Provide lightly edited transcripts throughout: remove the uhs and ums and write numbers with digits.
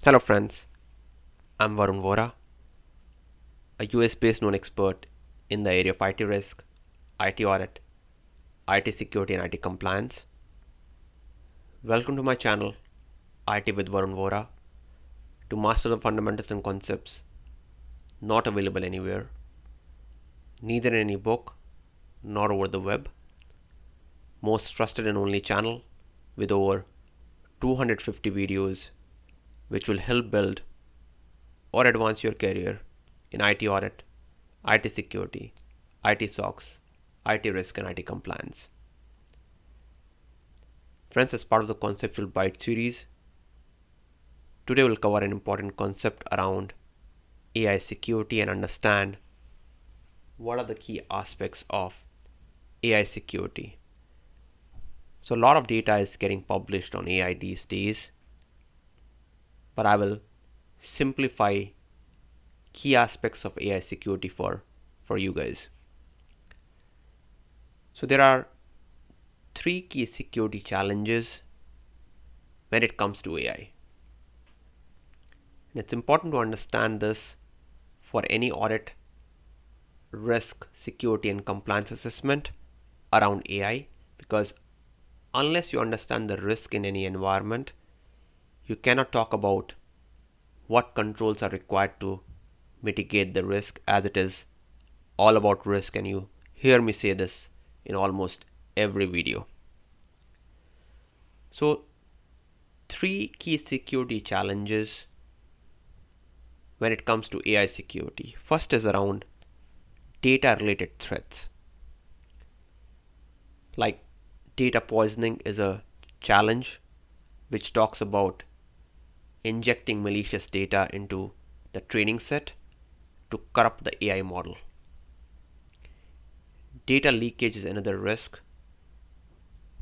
Hello friends, I'm Varun Vohra, a US-based known expert in the area of IT risk, IT audit, IT security and IT compliance. Welcome to my channel, IT with Varun Vohra, to master the fundamentals and concepts not available anywhere, neither in any book nor over the web. Most trusted and only channel with over 250 videos which will help build or advance your career in IT audit, IT security, IT SOX, IT risk, and IT compliance. Friends, as part of the Conceptual Bytes series, today we'll cover an important concept around AI security and understand what are the key aspects of AI security. So, a lot of data is getting published on AI these days, but I will simplify key aspects of AI security for you guys. So there are three key security challenges when it comes to AI. And it's important to understand this for any audit, risk, security, and compliance assessment around AI, because unless you understand the risk in any environment, you cannot talk about what controls are required to mitigate the risk, as it is all about risk, and you hear me say this in almost every video. So, three key security challenges when it comes to AI security. First is around data related threats. Like data poisoning is a challenge which talks about injecting malicious data into the training set to corrupt the AI model. Data leakage is another risk,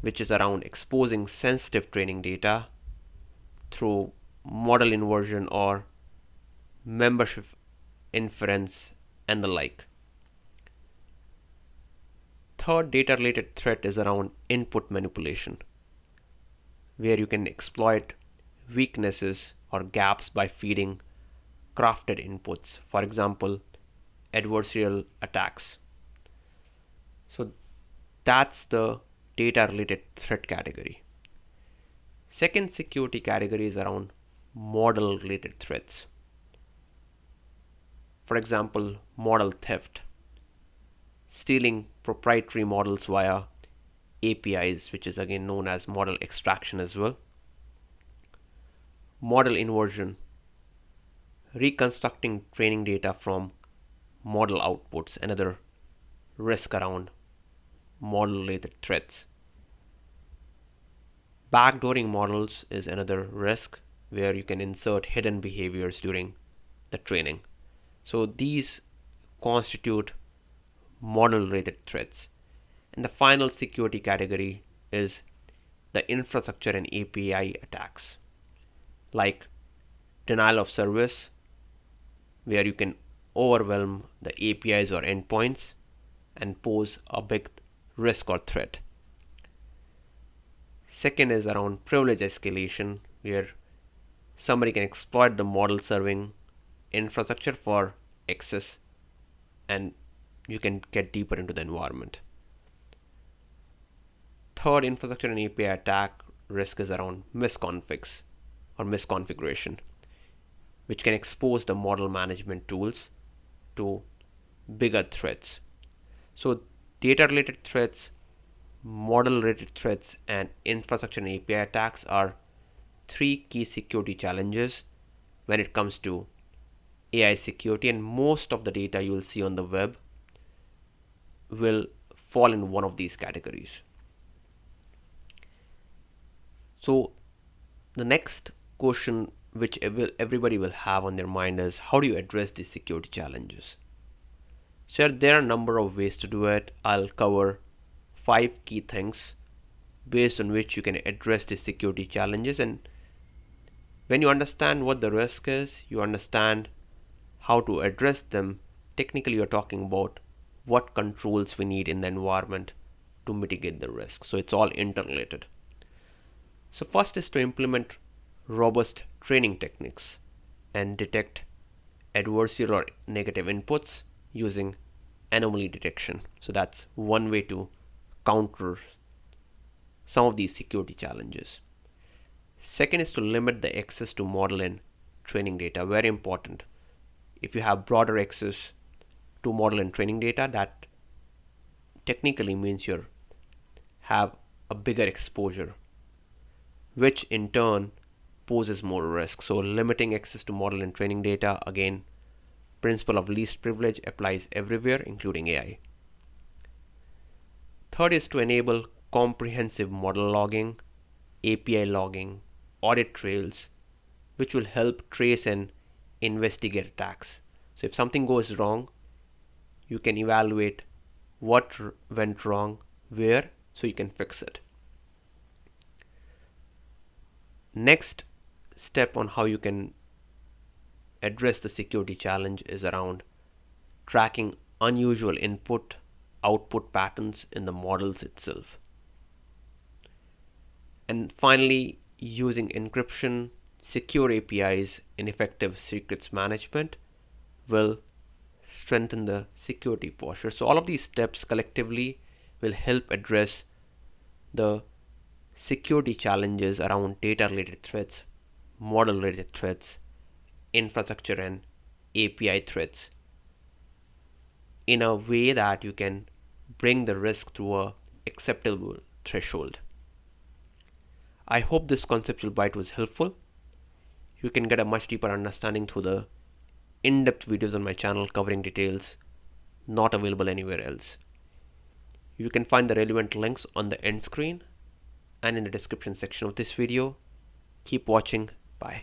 which is around exposing sensitive training data through model inversion or membership inference and the like. Third data related threat is around input manipulation, where you can exploit weaknesses or gaps by feeding crafted inputs, for example, adversarial attacks. So that's the data related threat category. Second security category is around model related threats. For example, model theft, stealing proprietary models via APIs, which is again known as model extraction as well. Model inversion, reconstructing training data from model outputs, another risk around model related threats. Backdooring models is another risk where you can insert hidden behaviors during the training. So these constitute model related threats. And the final security category is the infrastructure and API attacks, like denial of service, where you can overwhelm the APIs or endpoints and pose a big risk or threat. Second is around privilege escalation, where somebody can exploit the model serving infrastructure for access and you can get deeper into the environment. Third infrastructure and API attack risk is around misconfigs or misconfiguration, which can expose the model management tools to bigger threats. So data related threats, model related threats, and infrastructure and API attacks are three key security challenges when it comes to AI security, and most of the data you will see on the web will fall in one of these categories. So the next question which everybody will have on their mind is, how do you address these security challenges? So there are a number of ways to do it. I'll cover 5 key things based on which you can address these security challenges, and when you understand what the risk is, you understand how to address them. Technically, you're talking about what controls we need in the environment to mitigate the risk. So it's all interrelated. So first is to implement robust training techniques and detect adversarial or negative inputs using anomaly detection. So that's one way to counter some of these security challenges. Second is to limit the access to model and training data. Very important. If you have broader access to model and training data, that technically means you have a bigger exposure, which in turn poses more risk. So limiting access to model and training data, again, principle of least privilege applies everywhere, including AI. Third is to enable comprehensive model logging, API logging, audit trails, which will help trace and investigate attacks. So if something goes wrong, you can evaluate what went wrong, where, so you can fix it. Next step on how you can address the security challenge is around tracking unusual input output patterns in the models itself. And finally, using encryption, secure APIs, and effective secrets management will strengthen the security posture. So all of these steps collectively will help address the security challenges around data related threats, model related threats, infrastructure and API threats in a way that you can bring the risk to a acceptable threshold. I hope this conceptual bite was helpful. You can get a much deeper understanding through the in-depth videos on my channel covering details not available anywhere else. You can find the relevant links on the end screen and in the description section of this video. Keep watching. Bye.